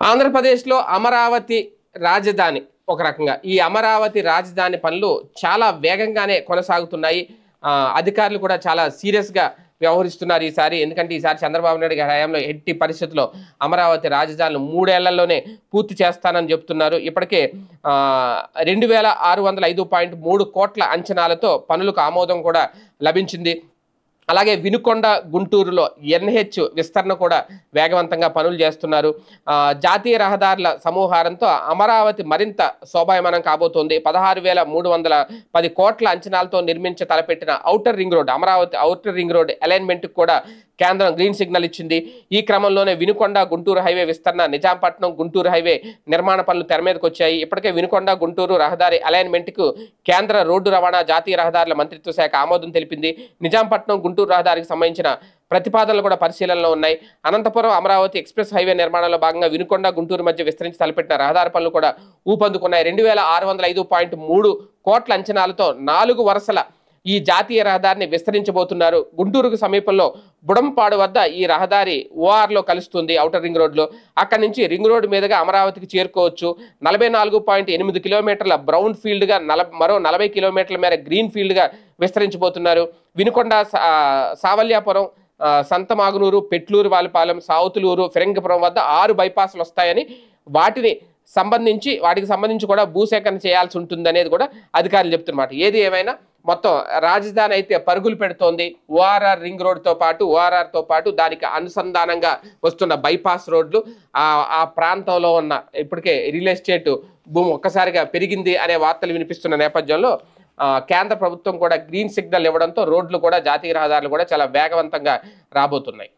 ఆంధ్రప్రదేశ్లో అమరావతి రాజధాని ఒక రకంగా ఈ అమరావతి రాజధాని పనులు చాలా వేగంగానే కొనసాగుతున్నాయి. అధికారులు కూడా చాలా సీరియస్గా వ్యవహరిస్తున్నారు ఈసారి. ఎందుకంటే ఈసారి చంద్రబాబు నాయుడు గారి హయాంలో ఎట్టి పరిస్థితుల్లో అమరావతి రాజధానిని 3 ఏళ్లలోనే పూర్తి చేస్తానని చెప్తున్నారు. ఇప్పటికే 2605.3 కోట్ల అంచనాలతో పనులకు ఆమోదం కూడా లభించింది. అలాగే వినుకొండ గుంటూరులో ఎన్హెచ్ విస్తరణ కూడా వేగవంతంగా పనులు చేస్తున్నారు. జాతీయ రహదారుల సమూహారంతో అమరావతి మరింత శోభాయమానం కాబోతోంది. 16,310 కోట్ల అంచనాలతో తలపెట్టిన outer ring road, Amaravati outer ring road అలైన్మెంట్కి కూడా కేంద్రం గ్రీన్ సిగ్నల్ ఇచ్చింది. ఈ క్రమంలోనే వినుకొండ గుంటూరు హైవే విస్తరణ, నిజాంపట్నం గుంటూరు హైవే నిర్మాణ పనులు తెర మీదకి వచ్చాయి. ఇప్పటికే వినుకొండ గుంటూరు రహదారి అలైన్మెంట్కు కేంద్ర రోడ్డు రవాణా జాతీయ రహదారుల మంత్రిత్వ శాఖ ఆమోదం తెలిపింది. నిజాంపట్నం గుంటూరు రహదారికి సంబంధించిన ప్రతిపాదనలు కూడా పరిశీలనలో ఉన్నాయి. అనంతపురం అమరావతి ఎక్స్ప్రెస్ హైవే నిర్మాణంలో భాగంగా వినుకొండ గుంటూరు మధ్య విస్తరించి తలపెట్టిన రహదారి పనులు కూడా ఊపందుకున్నాయి. 2605.3 కోట్ల అంచనాలతో 4 వరుసల ఈ జాతీయ రహదారిని విస్తరించబోతున్నారు. గుంటూరుకు సమీపంలో బుడంపాడు వద్ద ఈ రహదారి ఓఆర్లో కలుస్తుంది ఔటర్ రింగ్ రోడ్లో. అక్కడి నుంచి రింగ్ రోడ్డు మీదుగా అమరావతికి చేరుకోవచ్చు. 44.8 కిలోమీటర్ల బ్రౌన్ ఫీల్డ్గా మరో 40 కిలోమీటర్ల మేర గ్రీన్ ఫీల్డ్గా విస్తరించబోతున్నారు. వినుకొండ, సావల్యాపురం, సంతమాగునూరు, పెట్లూరు వాలిపాలెం, సావుతులూరు, ఫిరంగిపురం వద్ద 6 బైపాస్లు వస్తాయని వాటికి సంబంధించి కూడా భూసేకరణ చేయాల్సి ఉంటుంది అనేది కూడా అధికారులు చెప్తున్నమాట. ఏది ఏమైనా మొత్తం రాజధాని అయితే పరుగులు పెడుతోంది. ఓఆర్ఆర్ రింగ్ రోడ్తో పాటు దానికి అనుసంధానంగా వస్తున్న బైపాస్ రోడ్లు, ఆ ప్రాంతంలో ఉన్న ఇప్పటికే రియల్ ఎస్టేట్ భూమి ఒక్కసారిగా పెరిగింది అనే వార్తలు వినిపిస్తున్న నేపథ్యంలో కేంద్ర ప్రభుత్వం కూడా గ్రీన్ సిగ్నల్ ఇవ్వడంతో రోడ్లు కూడా, జాతీయ రహదారులు కూడా చాలా వేగవంతంగా రాబోతున్నాయి.